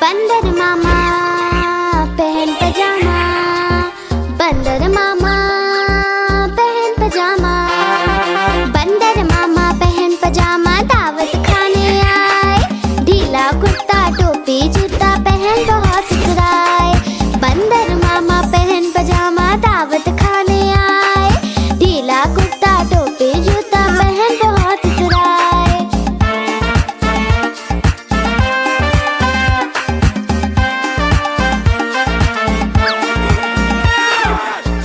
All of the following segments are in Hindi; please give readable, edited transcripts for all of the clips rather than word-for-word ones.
बंदर मामा पहन पजामा, बंदर मामा पहन पजामा, बंदर मामा पहन पजामा दावत खाने आए। ढीला कुर्ता टोपी जूता पहन बहुत सुधराए। बंदर मामा पहन पजामा दावत खाने आए। ढीला कुर्ता टोपी जूता पहन बहुत सुधराए।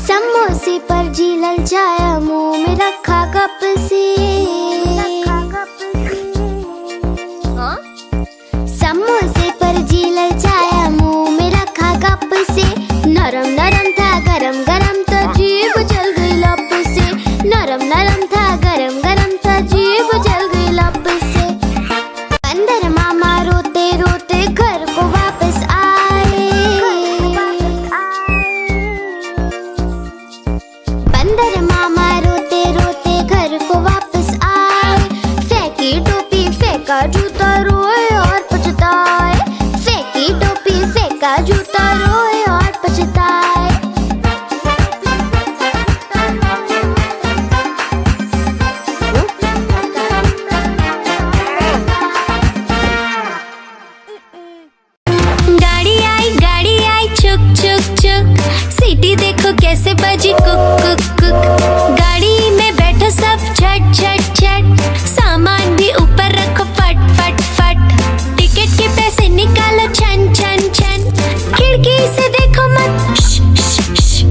समोसे पर जी ललचाया, मुंह में रखा कप से। समोसे पर जी ललचाया, मुंह में रखा कप से। नरम नरम था गरम गरम तो जीभ जल गई लप से। नरम नरम था गरम गरम तो जीभ जल गई लप से। बंदर मामा रोते रोते घर को वापस आए। बंदर मामा रोते रोते घर को वापस आए। फेंकी टोपी फेंका जूता रोए और पछताए। फेंकी टोपी फेंका जूता रोए और पछताए। गाड़ी आई चुक चुक चुक। सीटी देखो कैसे बजी कुक कुक कुक। गाड़ी में बैठो सब झट झट झट। सामान भी ऊपर रखो फट फट फट। टिकट के पैसे निकालो छन छन छन। खिड़की से देखो मत श, श, श।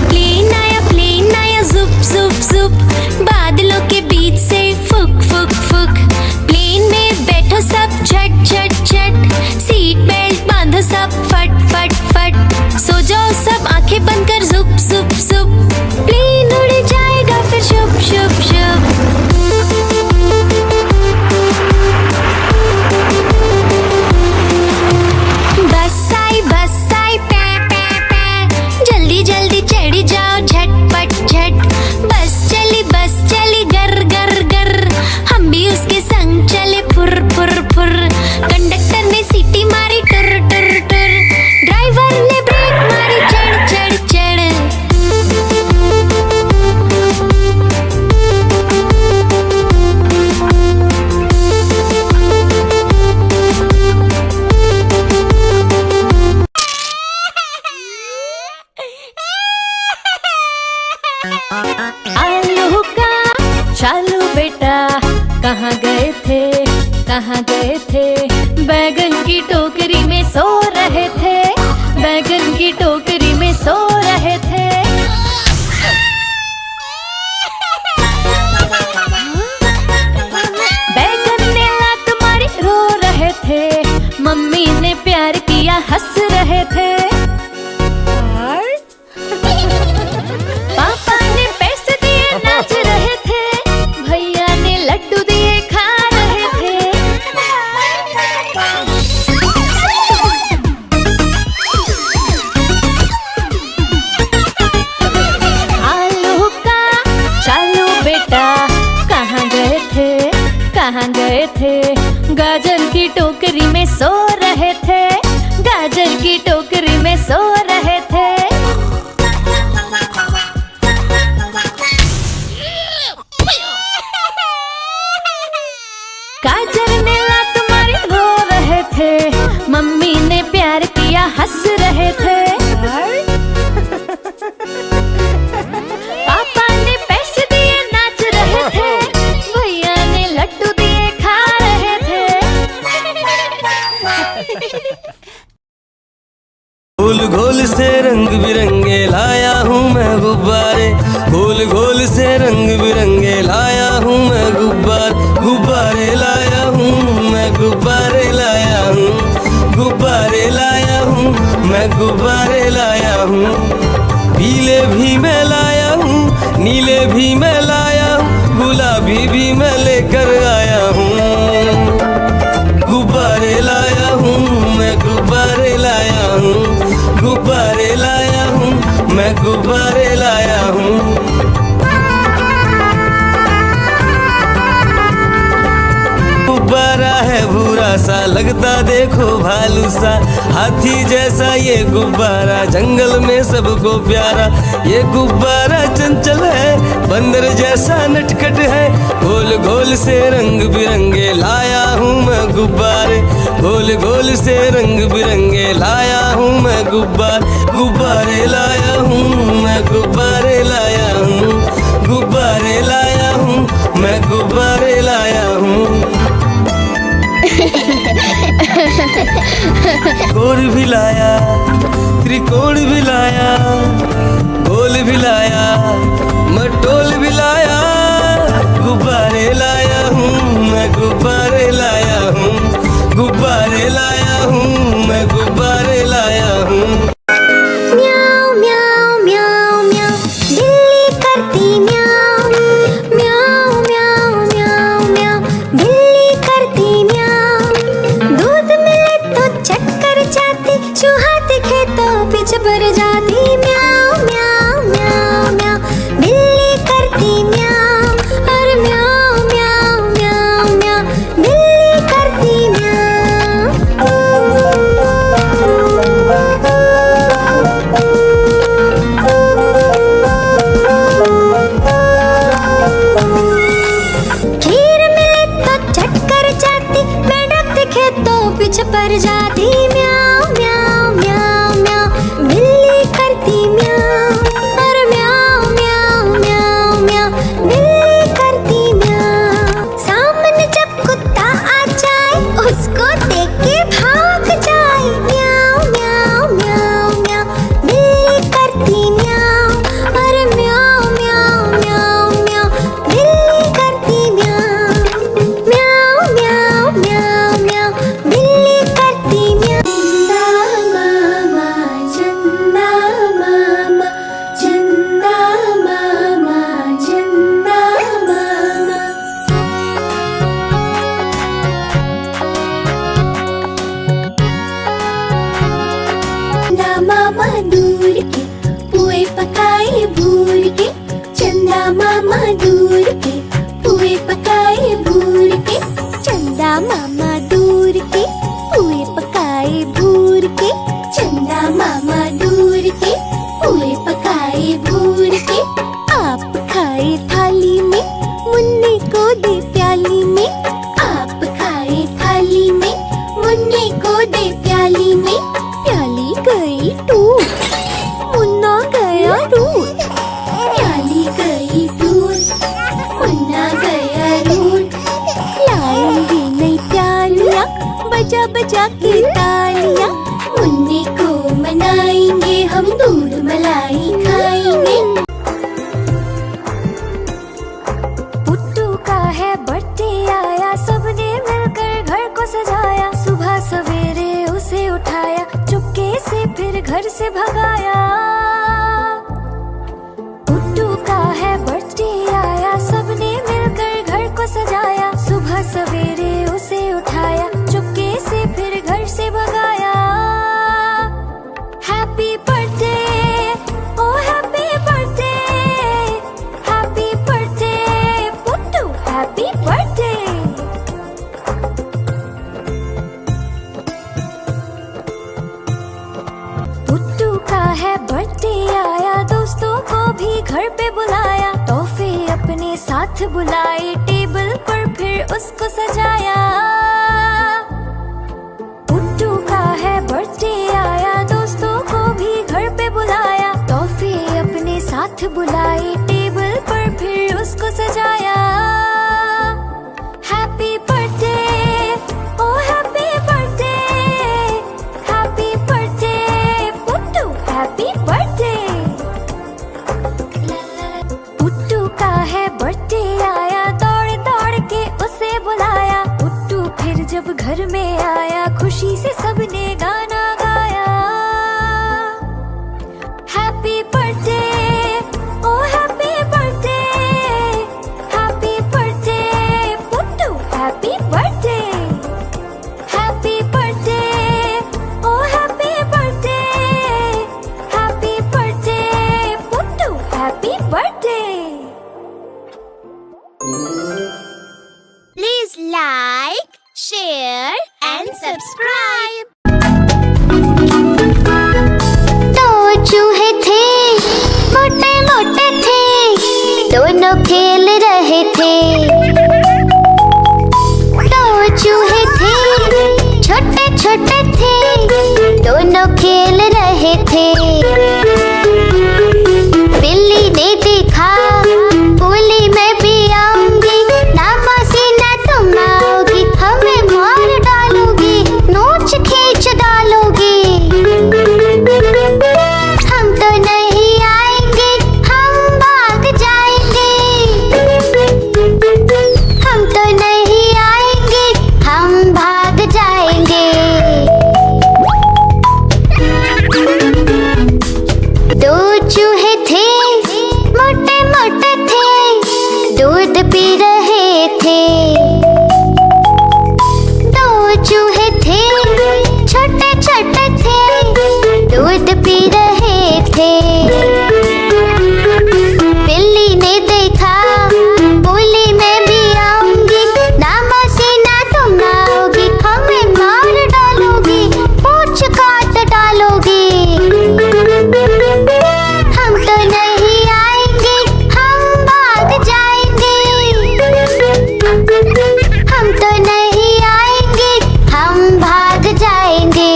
प्लेन आया जुप जुप जुप। बादलों के बीच से फुक फुक फुक। प्लेन में बैठो सब झट झट झट। सीट बेल्ट बांधो सब फट फट फट। सो जाओ सब आंखें बंद कर जुप जुप जुप। प्लेन उड़ जाएगा फिर शुभ शुभ शुभ। बस आई पे पे पे। जल्दी जल्दी चढ़ी जाओ झटपट झट। बस चली गर गर गर। हम भी उसके संग चले फुर फुर फुर। कंडक्टर ने सीटी मारी टुर टुर टुर। ड्राइवर ने ब्रेक मारी चढ़ चढ़ चढ़। आलू का चालू बेटा कहाँ गए थे। बैगन की टोकरी में सो रहे थे। बैगन की टोकरी में सो रहे थे। बैगन ने लात मारी रो रहे थे। मम्मी ने प्यार किया हंस रहे थे। पापा ने पैसे दिए नाच रहे थे। भैया ने लड्डू दिए खा रहे थे। आलू का चालू बेटा कहाँ गए थे। गाजर की टोकरी में सो रहे थे। गाजर की टोकरी में सो रहे थे। गाजर ने लात मारी रो रहे थे। मम्मी ने प्यार किया हंस रहे थे। पापा ने पैसे दिए नाच रहे थे। भैया ने लड्डू दिए खा रहे थे। गोल गोल से रंग बिरंगे लाया हूँ मैं गुब्बारे। गोल गोल से रंग बिरंगे लाया हूँ मैं गुब्बारे लाया हूँ मैं गुब्बारे लाया हूँ। गुब्बारे लाया हूँ मैं गुब्बारे लाया हूँ। पीले भी मैं लाया हूँ, नीले भी मैं लाया हूँ, गुलाबी भी मैं लेकर आया हूँ। गुब्बारे लाया हूँ मैं गुब्बारे लाया हूँ। गुब्बारे लाया हूँ मैं गुब्बारे लाया हूँ। सा लगता देखो भालू सा, हाथी जैसा ये गुब्बारा जंगल में सबको प्यारा। ये गुब्बारा चंचल है, बंदर जैसा नटखट है, गोल गोल से रंग बिरंगे लाया हूँ मैं गुब्बारे, गोल गोल से रंग बिरंगे लाया हूँ मैं गुब्बारे लाया हूँ मैं, गुब्बारे लाया हूँ, गुब्बारे लाया हूँ मैं, गुब्बारे लाया हूँ। गोल भी लाया, त्रिकोण भी लाया, गोल भी लाया, मटोल भी लाया, गुब्बारे लाया हूँ मैं, गुब्बारे लाया हूँ, गुब्बारे लाया हूँ मैं, गुब्बारे लाया हूँ। म्याऊ म्याऊ म्याऊ म्याऊ, बिल्ली करती म्याऊ, म्याऊ म्याऊ म्याऊ म्याऊ, बिल्ली करती म्याऊ। दूध मिले तो चक्कर जाती, चूहा दिखे तो पीछे पड़ जाती। म्याऊ म्याऊ म्याऊ म्याऊ, बिल्ली करती म्याऊ, और म्याऊ म्याऊ म्याऊ म्याऊ, बिल्ली करती म्याऊ। खीर मिले तो चक्कर जाती, मेंढक दिखे तो पीछे पड़ जाती। म्याऊ म्याऊ म्याऊ म्याऊ, बिल्ली करती म्याऊ, और म्याऊ म्याऊ म्याऊ म्याऊ, बिल्ली करती म्याऊ। सामने जब कुत्ता आ जाए, उसको देख के भाग जाए। म्याऊ म्याऊ म्याऊ म्याऊ, बिल्ली करती म्याऊ, और म्याऊ म्याऊ म्याऊ म्याऊ, बिल्ली करती म्याऊ। म्याऊ म्याऊ म्याऊ म्याऊ, बिल्ली करती म्याऊ। चंदा मामा, चंदा मामा, चंदा मामा, चंदा मामा दूर के पुए पकाए भूर के, चंदा मामा दूर के पुए पकाए भूर के, चंदा मामा दूर के पुए पकाए भूर के, चंदा मामा दूर के पुए पकाए भूर के। आप खाए थाली में, मुन्ने को दे प्याली में, आप खाए थाली में, मुन्ने को दे प्याली में। प्याली गई टूट, मुन्ना गया रूट, प्याली गई टूट, मुन्ना गया रूट। लाएंगे नई प्यालियाँ, बजा बजा के तालियाँ, मुन्ने को मनाएंगे हम, दूध मलाई खाएंगे। पुट्टू का है बर्थडे आया, सबने मिलकर घर को सजाया। सुबह सवेरे उसे उठाया, चुपके से फिर घर से भगाया। पुट्टू का है बर्थडे आया, सबने मिलकर घर को सजाया। सुबह सवेरे उसे उठाया, चुपके से फिर घर से भगाया। हैप्पी बर्थडे, ओ happy birthday, happy birthday Puttu, happy birthday. Puttu का है बर्थडे आया, दोस्तों को भी घर पे बुलाया। तोहफे अपने साथ बुलाए, टेबल पर फिर उसको सजाया। पुट्टू का है बर्थडे आया, दोस्तों को भी घर पे बुलाया। तोहफे अपने साथ बुलाए, टेबल पर फिर उसको सजाया। हैप्पी बर्थडे, ओ happy birthday, happy birthday Puttu, happy birthday. Puttu का है बर्थडे आया, दौड़ दौड़ के उसे बुलाया। पुट्टू फिर जब घर में आया, खुशी से सबने गाना गाया। Happy birthday, O happy birthday, happy birthday Puttu, happy birthday. Happy birthday, O happy birthday, happy birthday Puttu, happy birthday. Please like, share and छोटे थे दोनों खेल रहे थे। बिल्ली ने देखा बोली मैं भी आऊंगी, ना मौसी ना तुम आओगी, हमें मार डालोगी, नोच खींच डालोगी। हम तो नहीं आएंगे, हम भाग जाएंगे। हम तो नहीं आएंगे, हम भाग जाएंगे। दो चूहे थे मोटे मोटे थे, दूध पी रहे थे। दो चूहे थे छोटे छोटे थे, दूध पी रहे थे। बिल्ली ने देखा बोली मैं भी आऊंगी, ना मौसी ना तुम आओगी, हमें मार डालोगी, पूंछ काट डालोगी। हम तो नहीं आएंगे, हम भाग जाएंगे। हम तो नहीं आएंगे, हम भाग जाएंगे।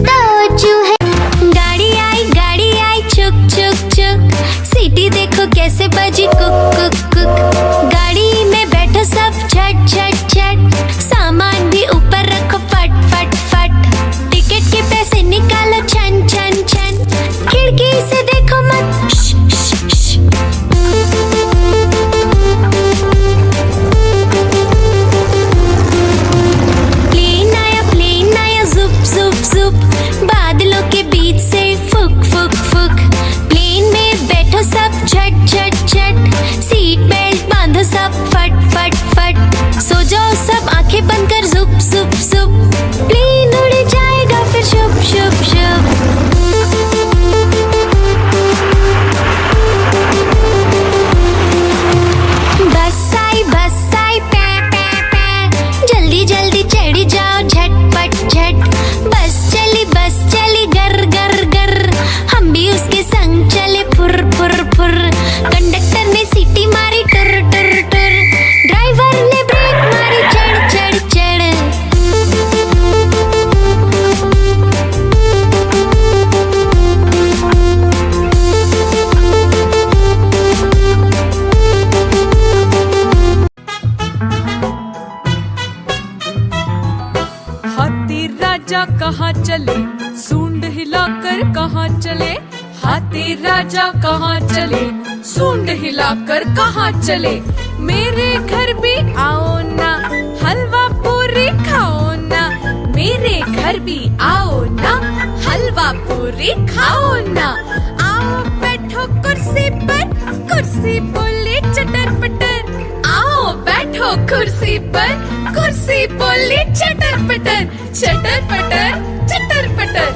दो चूहे गाड़ी आई चुक चुक चुक, सीटी देखो कैसे बजी कुक कुक कुक। गाड़ी में बैठो सब झट झट झट, सामान भी ऊपर रखो फट फट फट। टिकट के पैसे निकालो छन छन छन, खिड़की से देखो मत श, श, श। प्लेन आया जुप जुप जुप, बादलों के बीच से फुक फुक फुक। प्लेन में बैठो सब झट झट झट, सीट बेल्ट बांधो सब फट फट फट। सो जाओ सब आंखें बंद कर जुप जुप जुप, प्लेन उड़ जाएगा फिर शुभ शुभ शुभ। बस आई पै पै पै, जल्दी जल्दी चढ़ी जाओ झटपट झट। बस चली गर गर गर, हम भी उसके संग चले फुर फुर फुर। कंडक्टर ने सीटी मारी टुर टुर टुर, ड्राइवर ने ब्रेक मारी चढ़ चढ़ चढ़। हाथी राजा कहाँ चले, सूंड हिलाकर कहाँ चले। हाथी राजा कहाँ चले, सूंड हिलाकर कहाँ चले। मेरे घर भी आओ ना, हलवा पूरी खाओ ना। मेरे घर भी आओ ना, हलवा पूरी खाओ ना। आओ बैठो कुर्सी पर, कुर्सी बोली चटर पटर। आओ बैठो कुर्सी पर, कुर्सी बोली चटर पटर चटर पटर चटर पटर।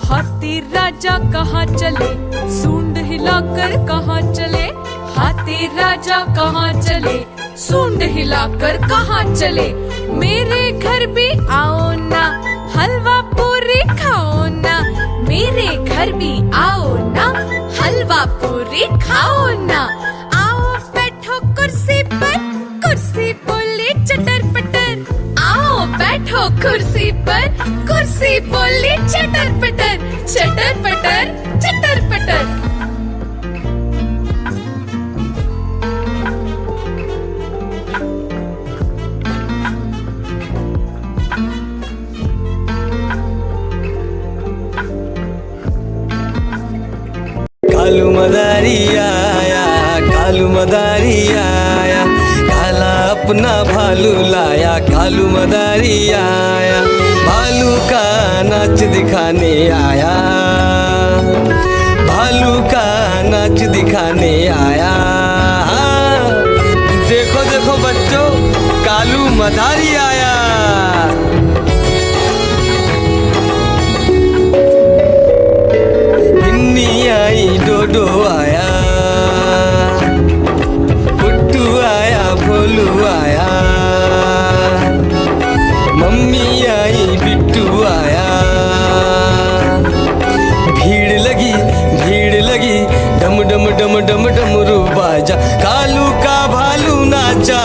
हाथी राजा कहाँ चले, सूंड हिलाकर कहाँ चले। हाथी राजा कहाँ चले, सूंड हिलाकर कहाँ चले। मेरे घर भी आओ ना, हलवा पूरी खाओ ना। मेरे घर भी आओ ना, हलवा पूरी खाओ ना। आओ बैठो कुर्सी पर, कुर्सी बोली चटर पटर। आओ बैठो कुर्सी पर, कुर्सी बोली चटर पटर चटर पटर चटर पटर। कालू मदारी आया, कालू मदारी आया, काला अपना भालू लाया। कालू मदारी आया, भालू का नाच दिखाने आया। भालू का नाच दिखाने आया। देखो देखो बच्चों, कालू मदारी आया। गिन्नी आई, डोडो आया, बुट्टू आया, डम डम डम डम डमरू बाजा, कालू का भालू नाचा।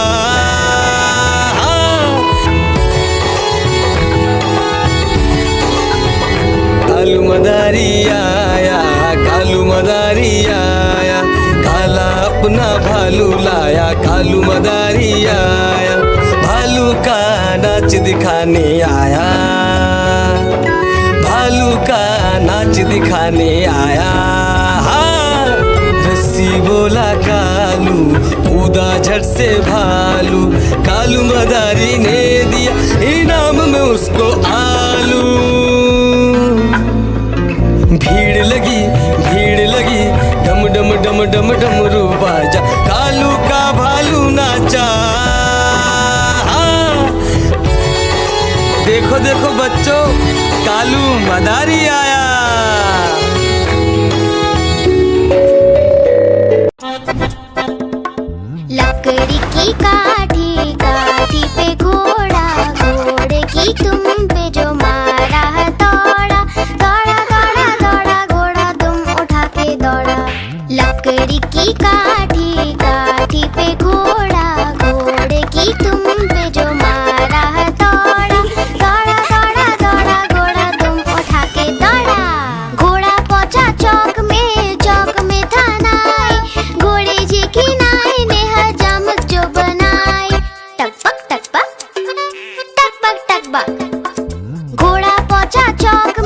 कालू मदारी आया, कालू मदारी आया, काला अपना भालू लाया, कालू मदारी आया, भालू का नाच दिखाने आया, भालू का नाच दिखाने आया। हाँ, रस्सी बोला कालू, कूदा झट से भालू, कालू मदारी ने दिया इनाम में उसको आलू। भीड़ लगी डम डम डम डम डमरू बाजा, कालू का भालू नाचा। देखो देखो बच्चों, कालू मदारी आया। लकड़ी की काठी, काठी पे घोड़ा, घोड़े की तुम पे जो मारा है दौड़ा, दौड़ा दौड़ा दौड़ा घोड़ा तुम उठा के दौड़ा। लकड़ी की काठी, काठी पे घोड़ा, घोड़े की तुम पे जो मारा है दौड़ा, दौड़ा दौड़ा दौड़ा घोड़ा तुम उठा के दौड़ा। घोड़ा पहुंचा चौक में था नाई, घोड़े जी की नाई ने हजामत जो बनाई। टकबक टकबक टकबक टकबक, घोड़ा पहुंचा चौक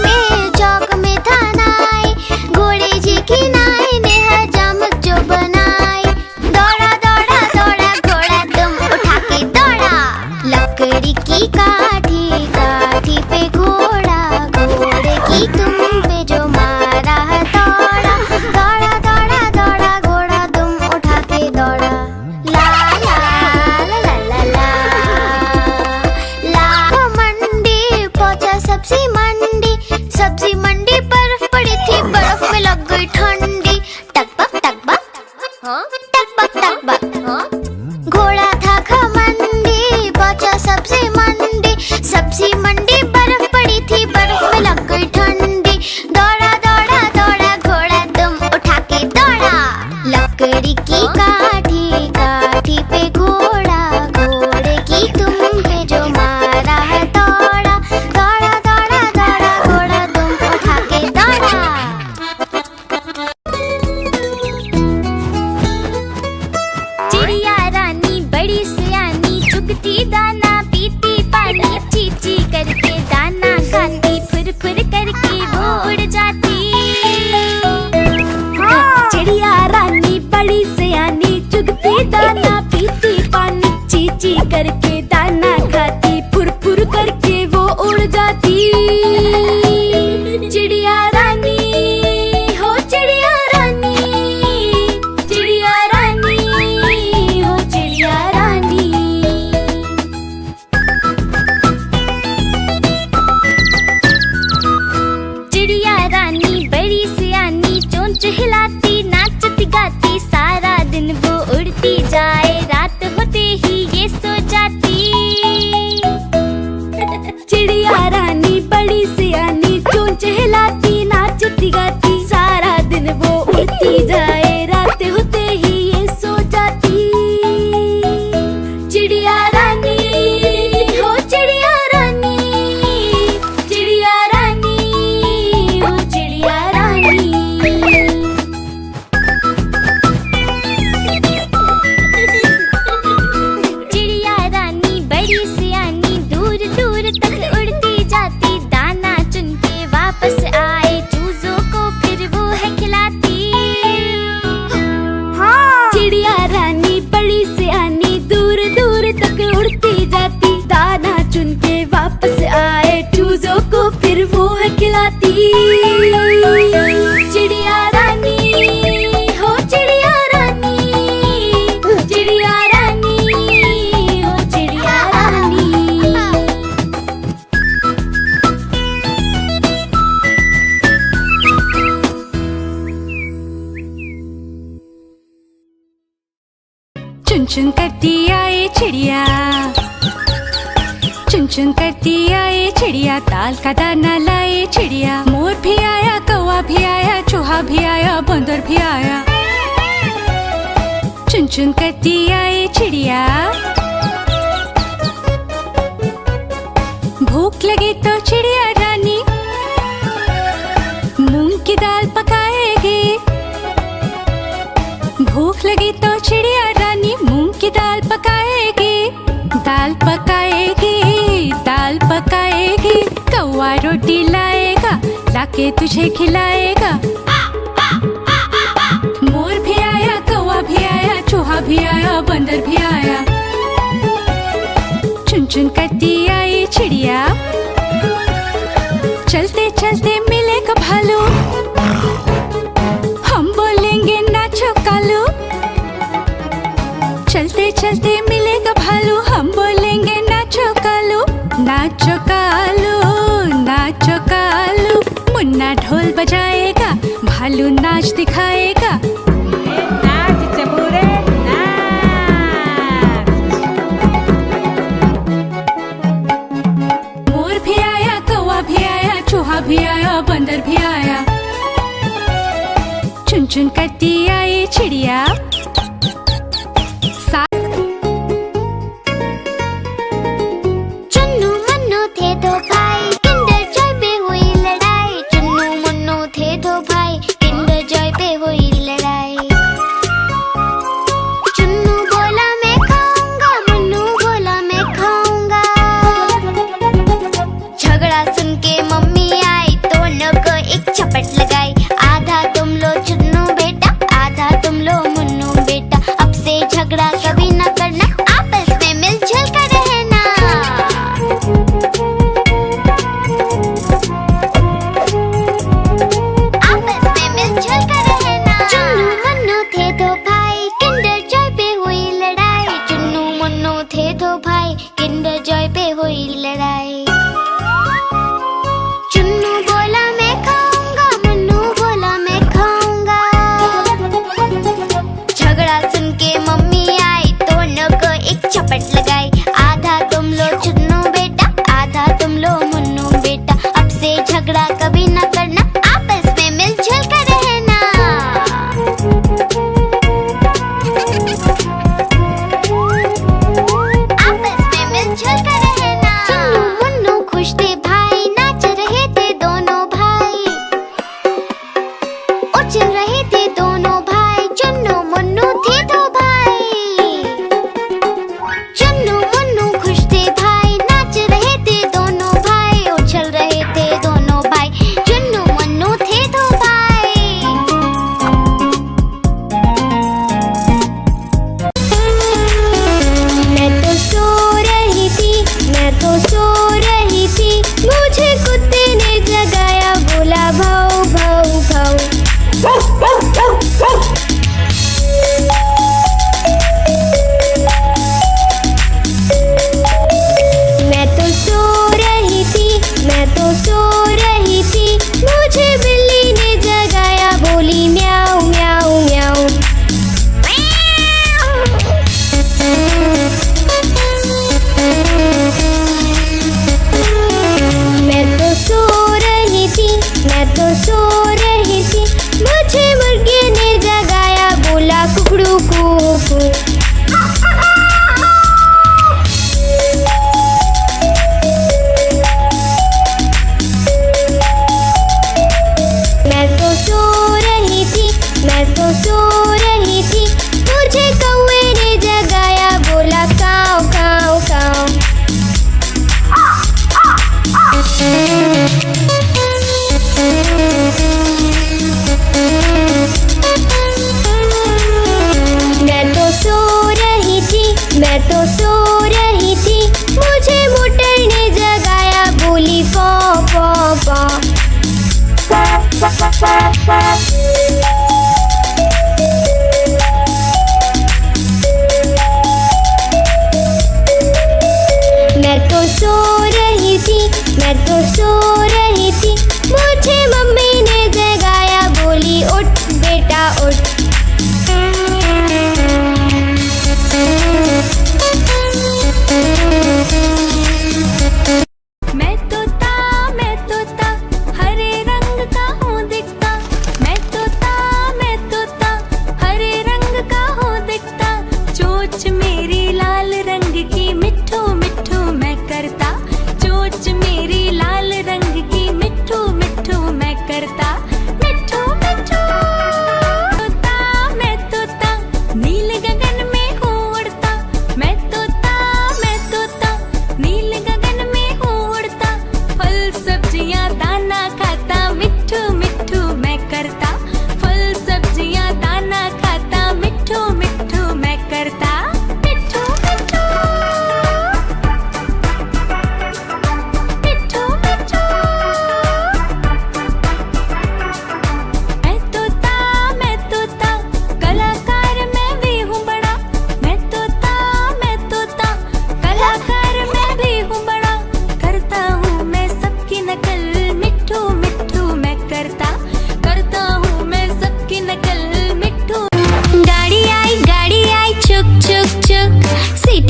में था नाई, घोड़े जी की नाई ने हजामत जो बनाई। दौड़ा दौड़ा दौड़ा घोड़ा तुम उठा के दौड़ा। लकड़ी की काठी, काठी पे घोड़ा, घोड़े की तुम पे जो मारा है दौड़ा, दौड़ा दौड़ा दौड़ा घोड़ा तुम उठा के दौड़ा। ला ला ला ला ला ला ला। मंडी पहुंचा सब्जी मंडी, सब्जी मंडी बर्फ पड़ी थी, बर्फ में लग गई ठंडी। टकबक टकबक टकबक टकबक, घोड़ा था घमंडी, पहुंचा सब्जी मंडी, सब्जी मंडी बर्फ पड़ी थी, बर्फ में लग गई ठंडी। दौड़ा दौड़ा दौड़ा घोड़ा तुम उठा के दौड़ा। लकड़ी की काठी, काठी पे घोड़ा, घोड़े की तुम पे जो मारा है दौड़ा, दौड़ा दौड़ा दौड़ा घोड़ा तुम उठा के दौड़ा। चिड़िया रानी बड़ी सयानी, चुगती दाना पीती पानी, चींची करके दाना खाती, फुर फुर करके वो उड़ जाती। चिड़िया रानी बड़ी सयानी, चुगती दाना पीती पानी, चींची करके दाना खाती, फुर फुर करके वो उड़ जाती। चिड़िया रानी हो चिड़िया रानी, चिड़िया रानी हो चिड़िया रानी। चिड़िया रानी बड़ी सयानी, चोंच हिलाती नाचती गाती, सारा दिन वो उड़ती जाए, रात होते ही ये सो जाती। चिड़िया रानी बड़ी सयानी, चोंच हिलाती नाचती गाती, सारा दिन वो उड़ती जाए, रात होते ही ये सो जाती। चिड़िया रानी हो चिड़िया रानी, चिड़िया रानी हो चिड़िया रानी। चिड़िया रानी बड़ी सयानी, दूर दूर तक उड़ती जाती, दाना चुन के वापस आए, चूजों को फिर वो है खिलाती। चिड़िया रानी बड़ी सयानी, दूर दूर तक उड़ती जाती, दाना चुन के वापस आए, चूजों को फिर वो है खिलाती। चिड़िया रानी हो चिड़िया रानी, चिड़िया रानी हो चिड़िया रानी। चुन चुन करती आए चिड़िया, चुन चुन करती आए चिड़िया, ताल का दाना लाए चिड़िया। मोर भी आया, कौवा भी आया, चूहा भी आया, बंदर भी आया। चुन करती आए चिड़िया। भूख लगी तो चिड़िया रानी मूंग की दाल पकाएगी। भूख लगी तो चिड़िया रानी मूंग की दाल पकाएगी। दाल पकाएगी, दाल पकाएगी। कौवा रोटी लाएगा, लाके तुझे खिलाएगा। मोर भी आया, कौवा भी आया, चूहा भी आया, बंदर भी आया। चुन चुन करती आई चिड़िया। चलते चलते मिलेगा भालू, हम बोलेंगे नाचो कालू। चलते चलते मिलेगा भालू, हम बोलेंगे नाचो कालू। नाचो कालू, नाचो कालू। मुन्ना ढोल बजाएगा, भालू नाच दिखाएगा। नाच चबूरे नाच। मोर भी आया, कौवा भी आया, चूहा भी आया, बंदर भी आया। चुन चुन करती आई चिड़िया। चुन्नू मुन्नू थे दो भाई, किंडर जॉय पे हुई लड़ाई। चुन्नू मुन्नू थे दो भाई, किंडर जॉय पे हुई लड़ाई। चुन्नू बोला मैं खाऊंगा, मुन्नू बोला मैं खाऊंगा। झगड़ा सुन के मम्मी आई, दोनों को एक झपट लगाई। आधा तुम लो चुन्नू बेटा, आधा तुम लो मुन्नू बेटा। अब से झगड़ा कभी न करना, आपस में मिलजुल कर रहना। आपस में मिलजुल कर रहना। चुन्नू मुन्नू थे दो भाई, किंडर जॉय पे हुई लड़ाई। चुन्नू मुन्नू थे दो भाई, किंडर जॉय पे हुई लड़ाई। चुन्नू बोला मैं खाऊंगा, मुन्नू बोला मैं खाऊंगा। झगड़ा सुन के मम्मी आई, दोनों को एक झपट लगाई। आधा तुम लो चुन्नू बेटा, आधा तुम लो मुन्नू बेटा। अब से झगड़ा कभी न करना, आपस में मिलजुल कर रहना। आपस में मिलजुल कर रहना। चुन्नू मुन्नू खुश थे भाई, नाच रहे थे दोनों भाई। उछल रहे थे दोनों भाई, चुन्नू मुन्नू थे दो भाई। चुन्नू मुन्नू खुश थे भाई, नाच रहे थे दोनों भाई। उछल रहे थे दोनों भाई, चुन्नू मुन्नू थे दो भाई। मैं तो सो रही थी, मैं तो सो रही थी। मुझे कुत्ते ने जगाया, बोला भाऊ भाऊ भाऊ।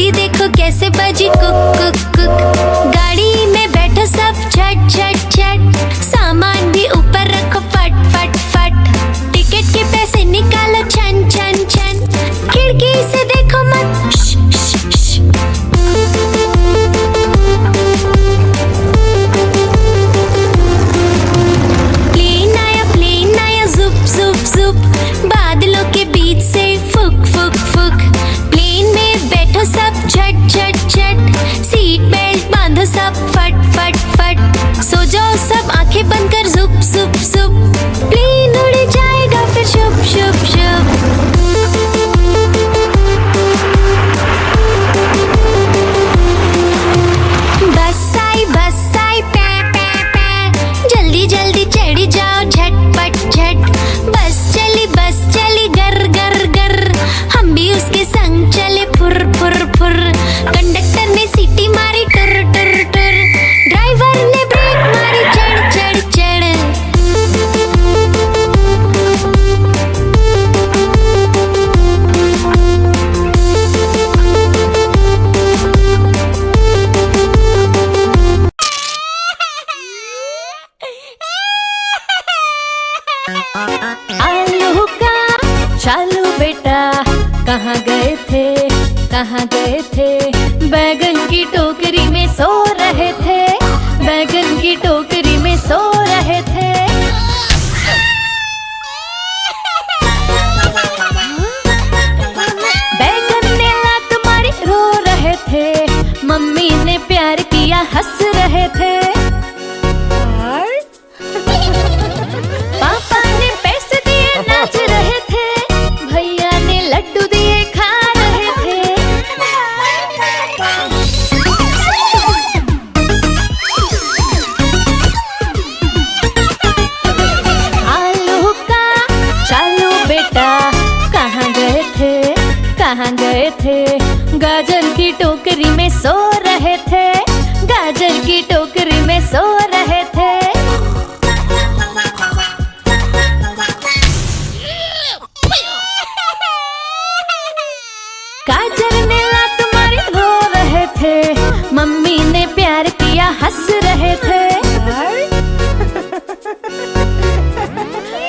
घड़ी देखो कैसे बजी कुक कुक कुक। गाड़ी में बैठो सब झट झट झट, सामान भी ऊपर रखो फट फट फट। टिकट के पैसे निकालो छन छन छन, खिड़की से देखो मत श, श, श। प्लेन आया जुप जुप जुप, बादलों के बीच से फुक फुक फुक। प्लेन में बैठो सब झट झट झट, सीट बेल्ट बांधो सब फट फट फट। सो जाओ सब आंखें बंद कर जुप जुप जुप, प्लेन उड़ जाएगा फिर शुप शुप शुप। बस आई पे पे पे, जल्दी जल्दी चढ़ी जाओ झटपट झट। बस चली गर गर गर, हम भी उसके संग चले फुर फुर फुर। कंडक्टर ने सीटी मारी टुर टुर टुर, ड्राइवर ने ब्रेक मारी चढ़ चढ़ चढ़। आलू का चालू बेटा, कहाँ गए थे? बैगन की टोकरी में सो रहे थे, बैगन की टोकरी में सो रहे थे। बैगन ने लात मारी रो रहे थे, मम्मी ने प्यार किया हंस रहे थे। पापा ने पैसे दिए नाच रहे थे, भैया ने लड्डू दिए खा रहे थे। आलू का चालू बेटा, कहाँ गए थे? गाजर की टोकरी में सो रहे थे, गाजर की टोकरी में सो रहे थे। गाजर ने लात मारी रो रहे थे, मम्मी ने प्यार किया हंस रहे थे।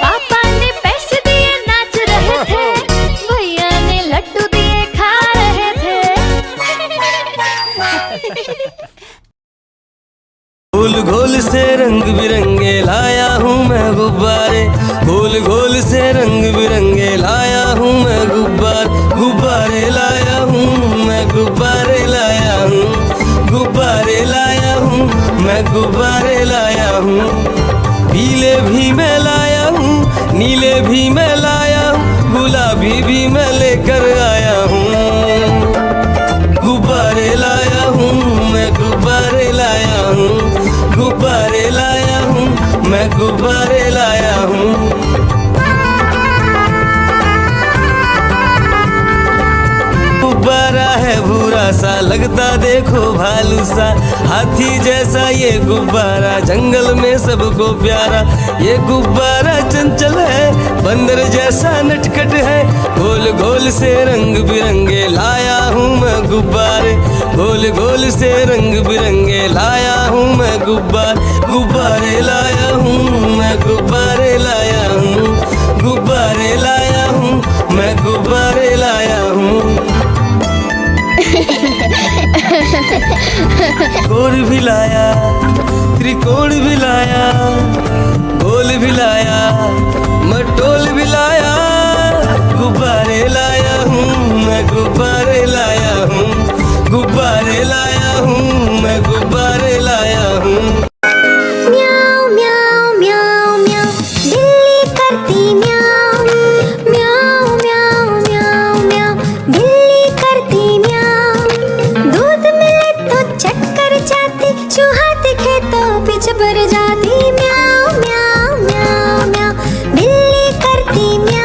पापा ने पैसे दिए नाच रहे थे, भैया ने लड्डू दिए खा रहे थे। गोल गोल से रंग बिरंगे लाया हूँ मैं गुब्बारे, गोल गोल से रंग बिरंगे लाया हूँ मैं गुब्बारे लाया हूँ मैं, गुब्बारे लाया हूँ, गुब्बारे लाया हूँ मैं, गुब्बारे लाया हूँ। पीले भी मैं लाया हूँ, नीले भी मैं लाया हूँ, गुलाबी भी मैं लेकर आया हूँ। गुब्बारे लाया हूँ मैं, गुब्बारे लाया हूँ, गुब्बारे लाया हूँ मैं, गुब्बारे लाया हूँ। गुब्बारा है भूरा सा, लगता देखो भालू सा, हाथी जैसा ये गुब्बारा, जंगल में सबको प्यारा। ये गुब्बारा चंचल है, बंदर जैसा नटखट है, गोल गोल से रंग बिरंगे लाया हूँ मैं गुब्बारे, गोल गोल से रंग बिरंगे लाया हूँ मैं गुब्बारे लाया हूँ मैं, गुब्बारे लाया हूँ, गुब्बारे लाया हूँ मैं, गुब्बारे लाया हूँ। गोल भी लाया, त्रिकोण भी लाया, गोल भी लाया, मटोल भी लाया, गुब्बारे लाया हूँ मैं, गुब्बारे लाया हूँ, गुब्बारे लाया हूँ मैं, गुब्बारे लाया हूँ। म्याऊ म्याऊ म्याऊ म्याऊ, बिल्ली करती म्याऊ म्याऊ म्याऊ म्याऊ म्याऊ, बिल्ली करती म्याऊ। दूध मिले तो चक्कर जाती, चूहा दिखे तो पीछे पड़ जाती। म्याऊ म्याऊ म्याऊ म्याऊ, बिल्ली करती म्याऊ।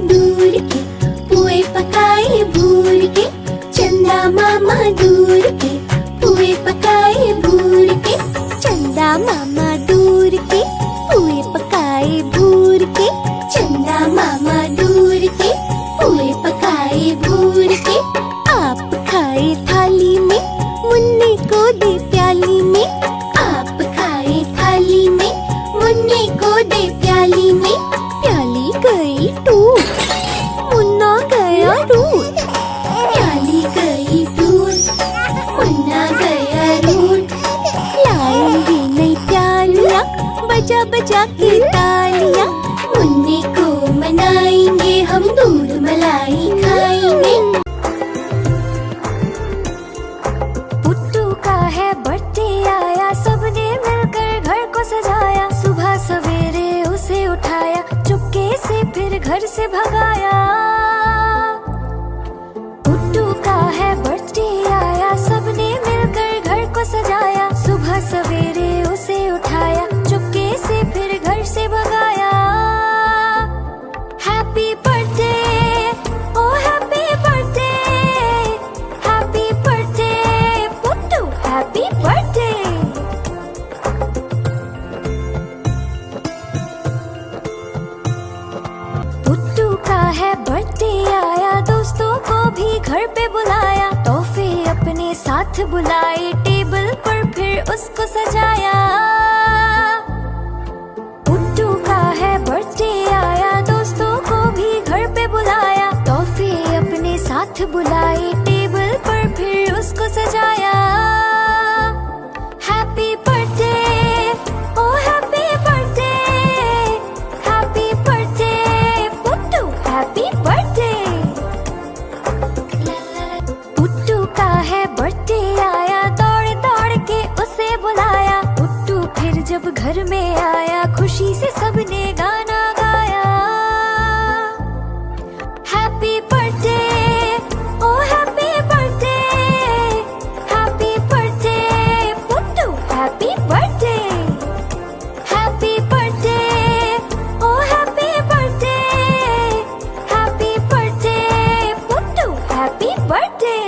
दूर के पुए पकाए भूर के, चंदा मामा दूर के पुए पकाए भूर के, चंदा मामा दूर के पुए पकाए भूर के, चंदा मामा दूर के पुए पकाए भूर के। आप खाए थाली में, मुन्ने को दे प्याली में, आप खाए थाली में, मुन्ने को दे प्याली में, प्याली गई टूट, मुन्ना गया रूठ, प्याली गई टूट, मुन्ना गया रूठ। लाएंगे नई प्यालियाँ बजा बजा के तालियाँ, मुन्ने को मनाएंगे हम, दूध मलाई खाएंगे। पुट्टू का है बर्थडे आया, सबने मिलकर घर को सजाया, सुबह सवेरे उसे उठाया, चुपके से फिर घर से भगाया। पुट्टू का है बर्थडे आया, सबने मिलकर घर को सजाया, सुबह सवेरे उसे उठाया, चुपके से फिर घर से भगाया। हैप्पी बर्थडे, ओ happy birthday, happy birthday Puttu, happy birthday. Puttu का है बर्थडे आया, दोस्तों को भी घर पे बुलाया, तोहफे अपने साथ बुलाए, टेबल पर फिर उसको सजाया। पुट्टू का है बर्थडे आया, दोस्तों को भी घर पे बुलाया, तोहफे अपने साथ बुलाए, टेबल पर फिर उसको सजाया। हैप्पी बर्थडे, ओ happy birthday, happy birthday Puttu, happy birthday. Puttu का है बर्थडे आया, दौड़ दौड़ के उसे बुलाया, पुट्टू फिर जब घर में आया, खुशी से सबने गाना गाया। Happy birthday, O happy birthday, happy birthday Puttu, happy birthday. Happy birthday, O happy birthday, happy birthday Puttu, happy birthday.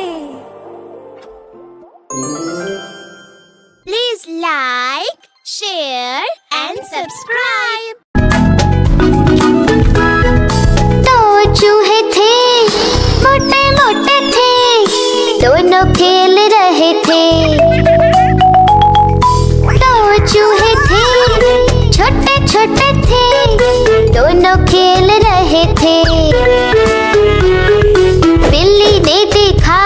Please like, share and subscribe. दो चूहे थे, मोटे मोटे थे, दोनों खेल रहे थे। दो चूहे थे, छोटे छोटे थे, दोनों खेल रहे थे। बिल्ली ने देखा,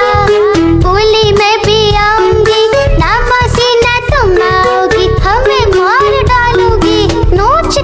बोली मैं भी आऊंगी, ना मासी ना तुम आओगी, हमें मार डालोगी, नोच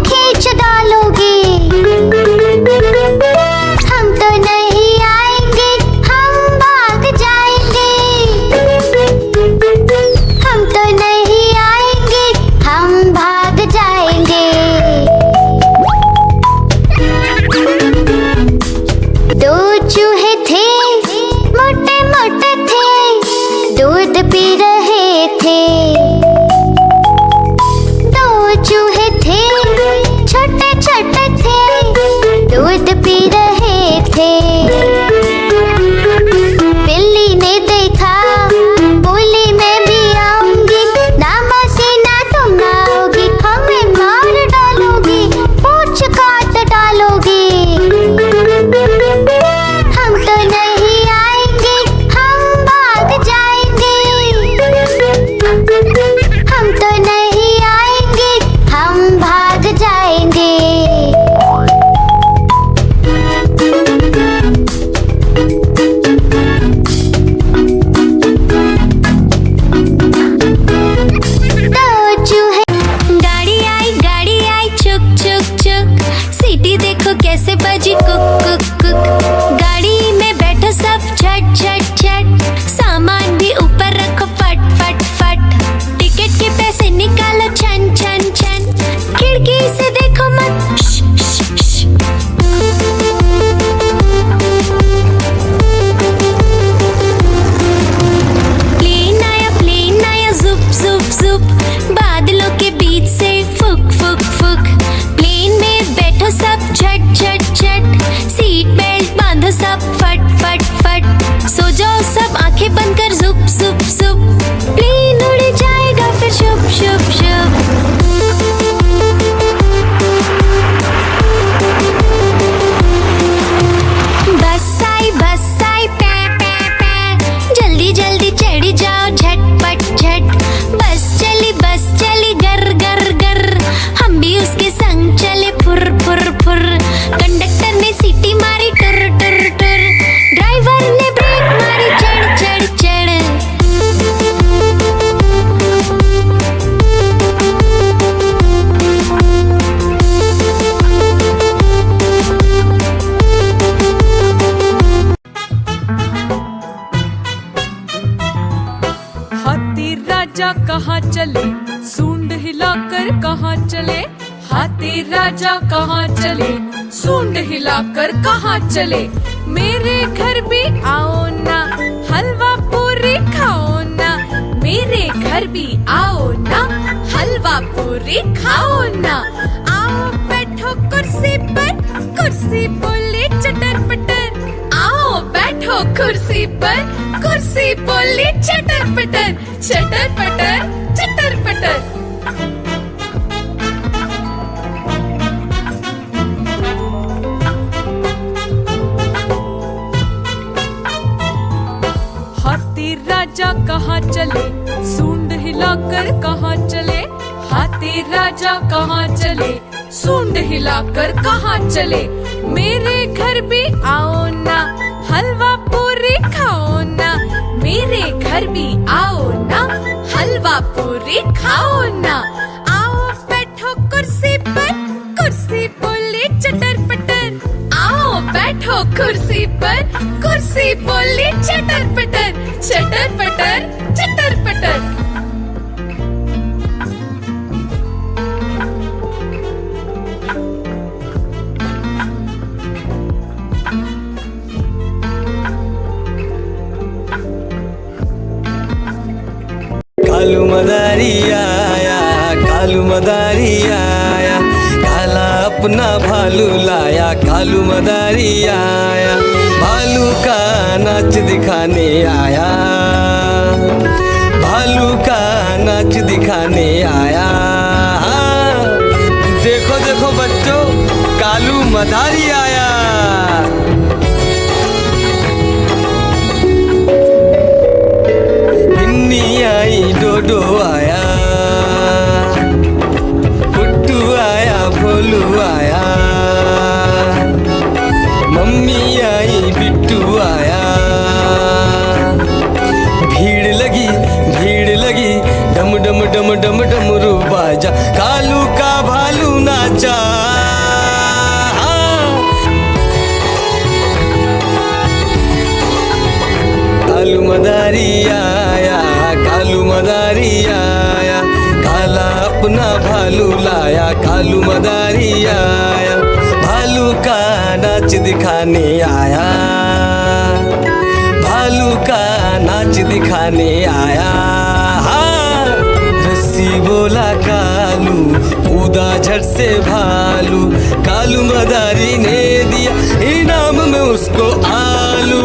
हाथी राजा कहाँ चले, सूंड हिलाकर कहाँ चले। मेरे घर भी आओ ना, हलवा पूरी खाओ ना। मेरे घर भी आओ ना, हलवा पूरी खाओ ना। आओ बैठो कुर्सी पर, कुर्सी बोली चटर पटर। आओ बैठो कुर्सी पर, कुर्सी बोली चटर पटर। चटर पटर चटर पटर। हाथी राजा कहाँ चले, सूंड हिलाकर कहाँ चले। हाथी राजा कहाँ चले, सूंड हिलाकर कहाँ चले। मेरे घर भी आओ ना, हलवा पूरी खाओ ना। मेरे घर भी आओ ना, हलवा पूरी खाओ ना। आओ बैठो कुर्सी पर, कुर्सी बोली चटर पटर। आओ बैठो कुर्सी पर, कुर्सी बोली चटर पटर। चटर पटर चटर पटर। कालू मदारी आया, कालू मदारी आया, काला अपना भालू लाया। कालू मदारी आया, भालू का नाच दिखाने आया। भालू का नाच दिखाने आया। देखो देखो बच्चों, कालू मदारी आया। बिन्नी आई, डोडो आया, गुड्डू आया, भोलू आया। मम्मी आई, बिट्टू आया। भीड़ लगी, भीड़ लगी, डम डम डम डम डमरू बाजा। कालू का भालू नाचा। कालू मदारी आया, कालू मदारी आया, काला अपना भालू लाया। कालू मदारी आया, भालू का नाच दिखाने आया। भालू का नाच दिखाने आया। रस्सी बोला कालू, कूदा झट से भालू। कालू मदारी ने दिया इनाम में उसको आलू।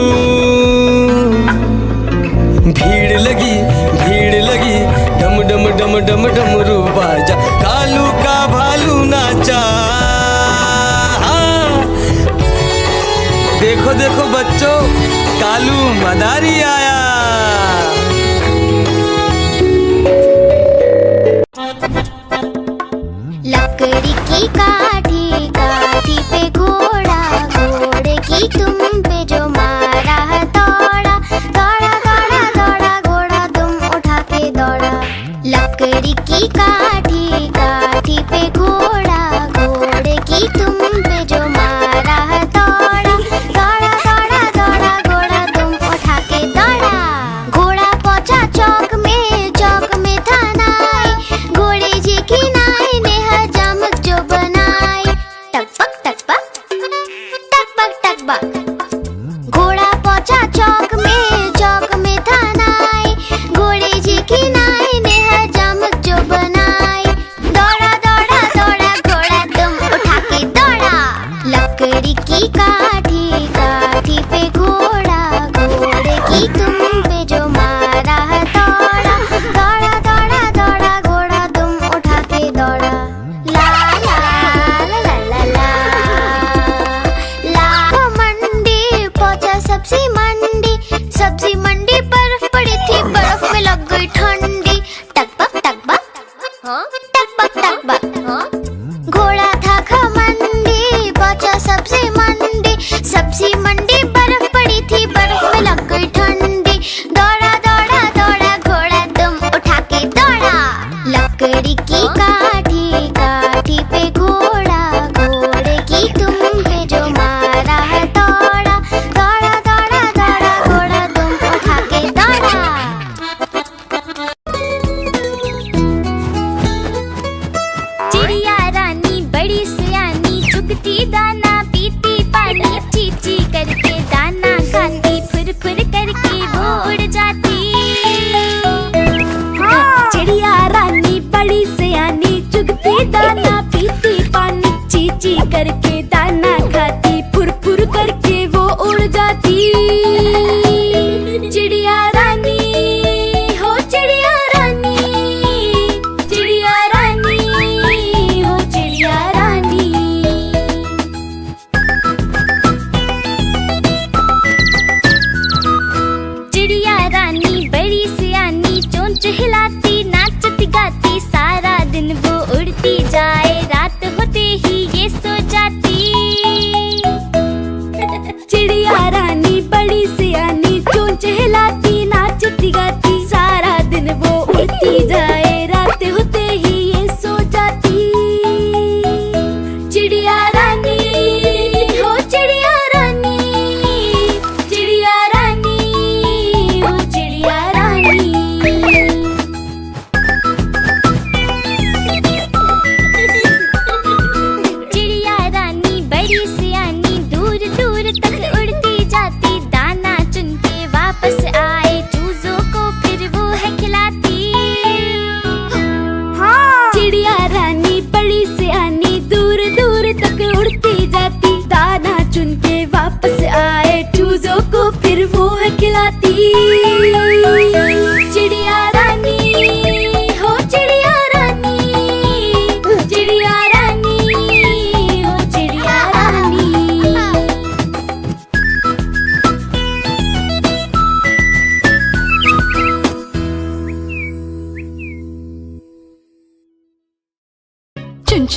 भीड़ लगी, भीड़ लगी, डम डम डम डम डमरू बाजा। कालू का भालू नाचा। देखो देखो बच्चों, कालू मदारी आया। लकड़ी की काठी, काठी पे घोड़ा, घोड़े की तुम पे जो मारा है दौड़ा। दौड़ा दौड़ा दौड़ा, घोड़ा तुम उठा के दौड़ा। लकड़ी की काठी, काठी पे घोड़ा, घोड़े की तुम पे जो मारा है दौड़ा। दौड़ा दौड़ा दौड़ा, घोड़ा तुम उठा के दौड़ा। घोड़ा पहुंचा चौक में, चौक में था नाई। घोड़े जी की नाई ने हजामत जो बनाई। टकबक टकबक, टकबक टकबक। घोड़ा पहुंचा चौक में, चौक में था नाई। घोड़े जी की नाई ने हजामत जो बनाई।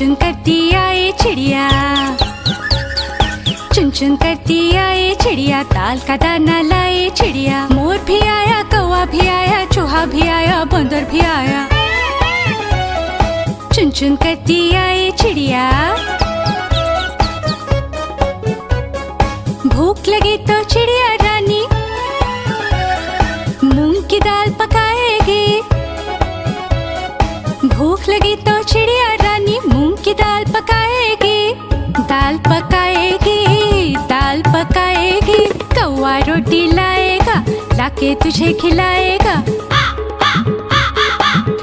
चुन करती आए चिड़िया, चुन चुन करती आए चिड़िया, दाल का दाना लाए चिड़िया। मोर भी आया, कौवा भी आया, चूहा भी आया, बंदर भी आया। चुन चुन करती आए चिड़िया। भूख लगी तो चिड़िया रानी मूंग की दाल पकाएगी। भूख लगी तो चिड़िया रानी मूंग की दाल पकाएगी। दाल पकाएगी, दाल पकाएगी। कौवा रोटी लाएगा, लाके तुझे खिलाएगा।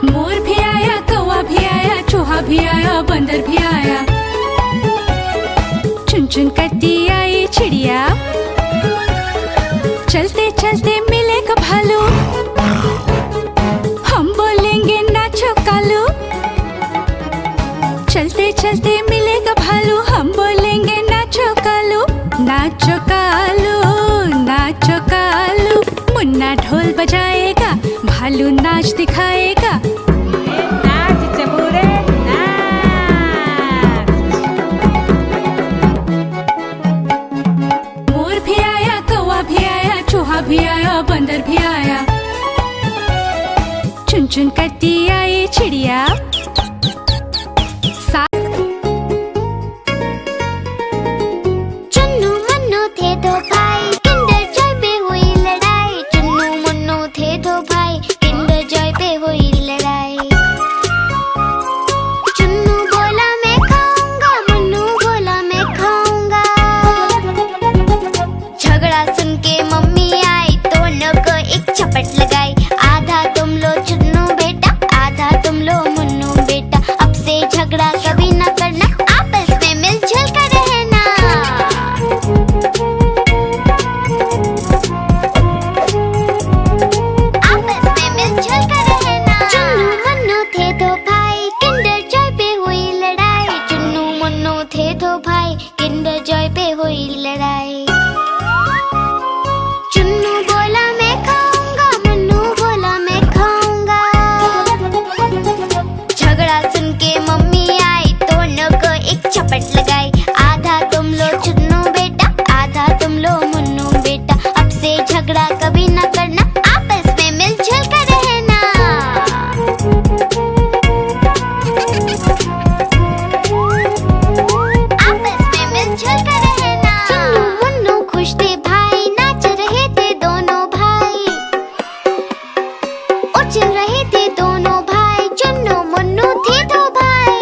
मोर भी आया, कौवा भी आया, चूहा भी आया, बंदर भी आया। चुन चुन करती आई चिड़िया। चलते चलते मिलेगा भालू, हम बोलेंगे नाचो कालू। चलते चलते मिलेगा भालू, हम बोलेंगे नाचो कालू। नाचो कालू, नाचो कालू। मुन्ना ढोल बजाएगा, भालू नाच दिखाएगा। नाच चबूरे नाच। मोर भी आया, कौवा भी आया, चूहा भी आया, बंदर भी आया। चुन चुन करती आई चिड़िया। चुन्नू मुन्नू थे दो भाई, किंडर जॉय पे हुई लड़ाई। चुन्नू मुन्नू थे दो भाई, किंडर जॉय पे हुई लड़ाई। चुन्नू बोला मैं खाऊंगा, मुन्नू बोला मैं खाऊंगा। झगड़ा सुन के मम्मी आई, दोनों को एक झपट लगाई। आधा तुम लो चुन्नू बेटा, आधा तुम लो मुन्नू बेटा। अब से झगड़ा कभी न करना, आपस में मिलजुल कर रहना। आपस में मिलजुल कर रहना। चुन्नू मुन्नू थे दो भाई, किंडर जॉय पे हुई लड़ाई। चुन्नू मुन्नू थे दो भाई, किंडर जॉय पे हुई लड़ाई। चुन्नू बोला मैं खाऊंगा, मुन्नू बोला मैं खाऊंगा। झगड़ा सुन के मम्मी आई, दोनों को एक झपट लगाई। आधा तुम लो चुन्नू बेटा, आधा तुम लो मुन्नू बेटा। अब से झगड़ा कभी न करना, आपस में मिलजुल कर रहना। आपस में मिलजुल कर रहना। चुन्नू मुन्नू खुश थे भाई, नाच रहे थे दोनों भाई। उछल रहे थे दोनों भाई, चुन्नू मुन्नू थे दो भाई।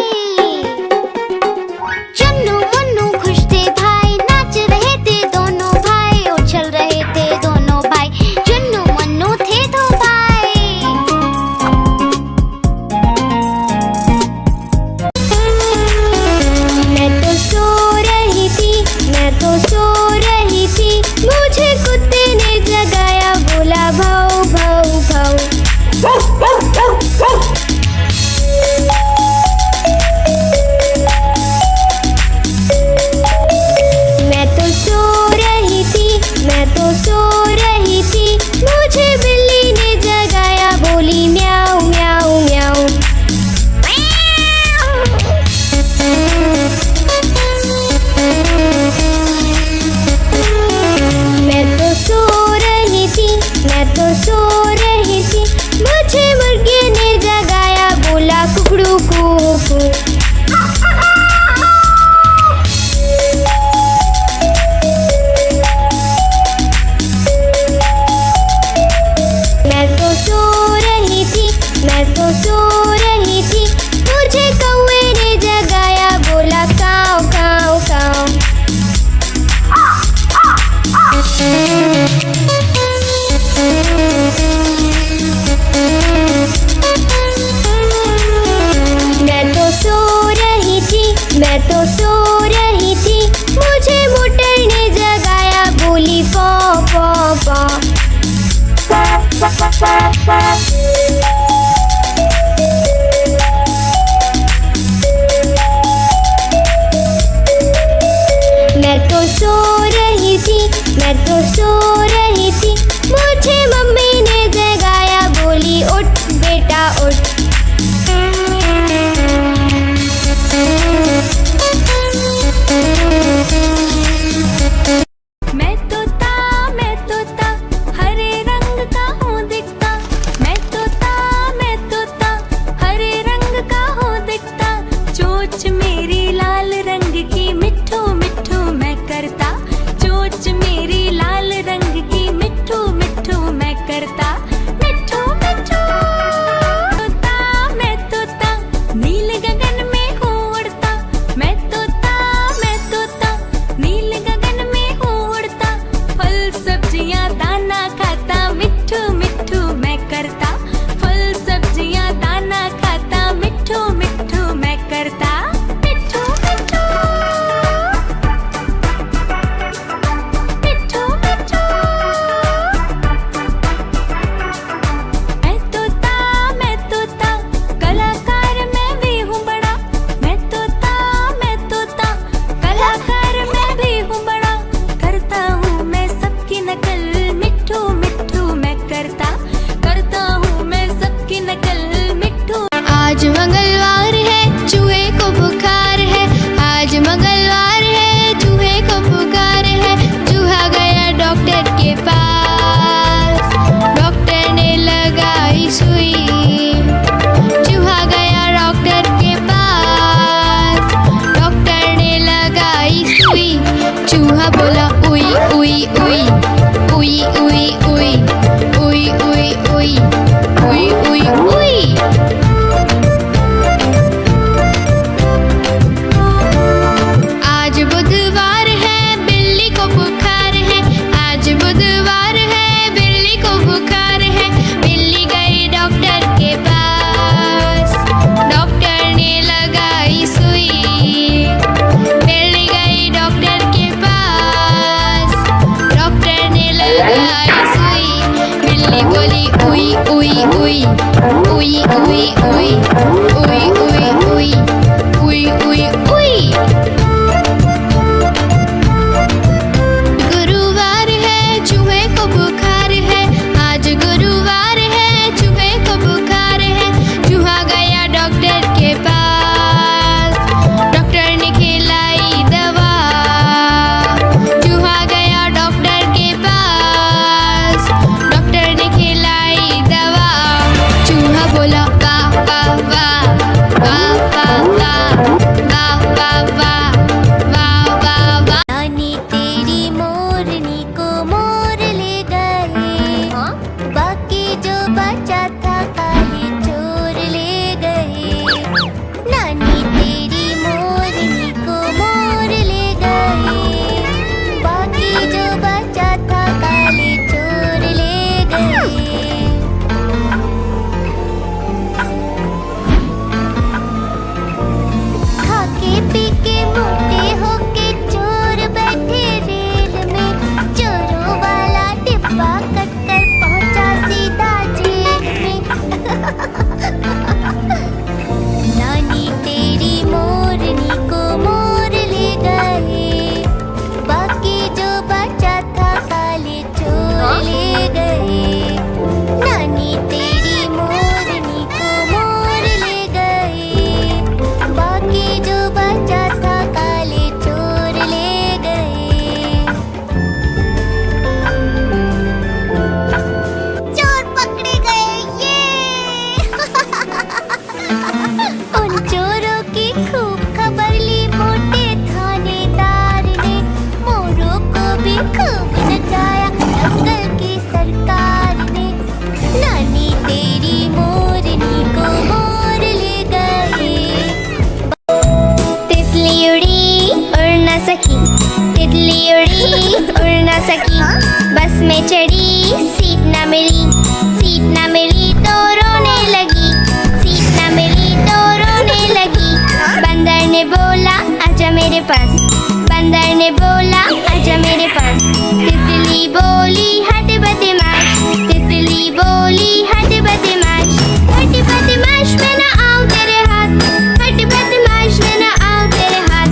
चुन्नू मुन्नू खुश थे भाई, नाच रहे थे दोनों भाई। उछल रहे थे दोनों भाई, चुन्नू मुन्नू थे दो भाई। मैं तो सो रही थी, मैं तो सो रही थी। मुझे कुत्ते ने जगाया, बोला भाऊ भाऊ भाऊ। मैं तो सो रही थी, मैं तो सो रही थी। मुझे बिल्ली ने जगाया, बोली म्याऊ म्याऊ म्याऊ। मैं तो सो रही थी, मैं तो सो रही थी। मुझे मुर्गी ने जगाया, बोला कुकड़ू कू। मैं तो सो रही थी, मैं तो सो रही थी। मुझे कौवे ने जगाया, बोला काऊ काऊ काऊ। मैं तो सो रही थी, मैं तो सो रही थी। मुझे मोटर ने जगाया, बोली पौ पौ पौ। मैं तो सो रही थी, मैं तो सो रही थी। मुझे मम्मी ने जगाया, बोली उठ बेटा उठ। उई उई उई उई उई उई उई उई। गुरुवार है चूहे को बुखार है, आज गुरुवार है चूहे को बुखार है। चूहा गया डॉक्टर के पास, डॉक्टर ने खिलाई दवा। चूहा गया डॉक्टर के पास, डॉक्टर ने खिलाई दवा। चूहा बोला वाह वाह वाह वाह वाह वाह वाह वाह वाह वाह वाह। नानी तेरी मोरनी को मोर ले गए, बाकी जो बचा था काले चोर ले गए। नानी तेरी मोरनी को मोर ले गए, बाकी जो बचा था काले चोर ले गए। खाके पी के मोटे होके चोर बैठे रेल में, चोरों वाला डिब्बा कट कर पहुंचा सीधा जेल में। नानी तेरी मोरनी को मोर ले गए, बाकी जो बचा था काले चोर ले गए। नानी तेरी मोरनी को मोर ले गए, बाकी जो बचा था काले चोर ले गए। चोर पकड़े गए ये। उन चोरों की खूब खबर ली मोटे थानेदार ने, मोरों को भी खूब नचाया जंगल की सरकार ने। नानी तेरी मोरनी को मोर ले गए। तितली उड़ी उड़ न सकी, तितली उड़ी उड़ न सकी। बस में चढ़ी सीट न मिली, सीट न मिली तो रोने लगी, सीट न मिली तो रोने लगी। बंदर ने बोला आजा मेरे पास, बंदर ने बोला आजा मेरे पास। तितली बोली हट बदमाश, तितली बोली हट बदमाश। हट बदमाश मैं न आऊं तेरे हाथ, हट बदमाश मैं न आऊं तेरे हाथ।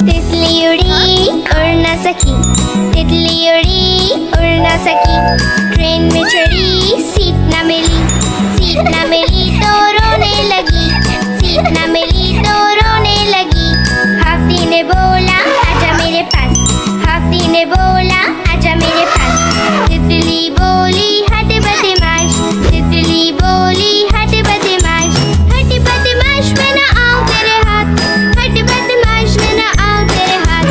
तितली उड़ी उड़ न सकी, तितली उड़ी उड़ न सकी। ट्रेन में चढ़ी सीट न मिली, सीट न मिली तो रोने लगी, सीट न मिली तो रोने लगी। हाथी ने बोला आजा मेरे पास, हाथी ने बोला आजा मेरे पास। तितली बोली हट बदमाश, तितली बोली हट बदमाश। हट बदमाश मैं न आऊं तेरे हाथ, हट बदमाश मैं न आऊं तेरे हाथ।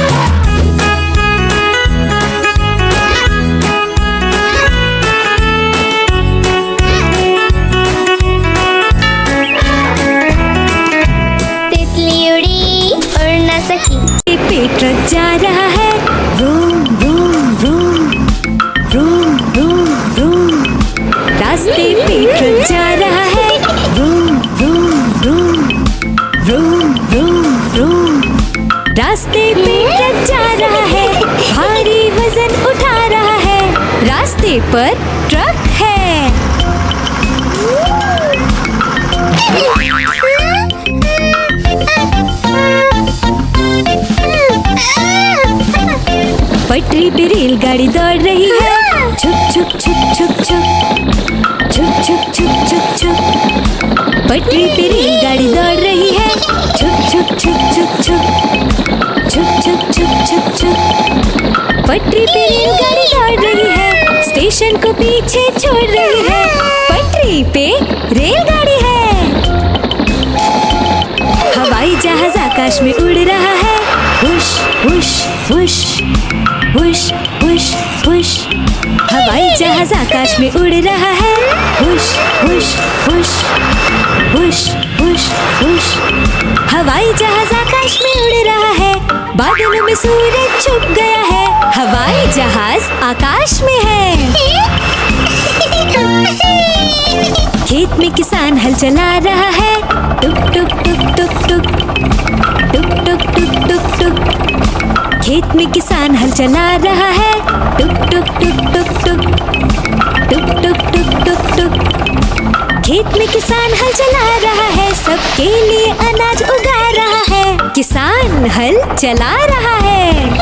तितली उड़ी उड़ न सकी। पे ट्रक जा रहा है, room room room room room room. रास्ते पे ट्रक जा रहा है, room room room room room room. रास्ते पे ट्रक जा रहा है, भारी वजन उठा रहा है। रास्ते पर ट्रक है। पटरी पे रेलगाड़ी दौड़ रही है, छुक छुक छुक छुक छुक छुक छुक छुक छुक छुक। पटरी पे रेलगाड़ी दौड़ रही है, छुक छुक छुक छुक छुक छुक छुक छुक छुक छुक। पटरी पे रेलगाड़ी दौड़ रही है, स्टेशन को पीछे छोड़ रही है। पटरी पे रेलगाड़ी है। हवाई जहाज आकाश में उड़ रहा है, हुश हुश हुश हुश हुश हुश। हवाई जहाज आकाश में उड़ रहा है, हुश हुश हुश हुश हुश हुश। हवाई जहाज आकाश में उड़ रहा है, बादलों में सूरज छुप गया है। हवाई जहाज आकाश में है। खेत में किसान हल चला रहा है, टुक टुक टुक टुक टुक टुक टुक टुक टुक टुक। खेत में किसान हल चला रहा है। टुक टुक टुक टुक टुक टुक टुक टुक टुक टुक। खेत में किसान हल चला रहा है, सबके लिए अनाज उगा रहा है। किसान हल चला रहा है।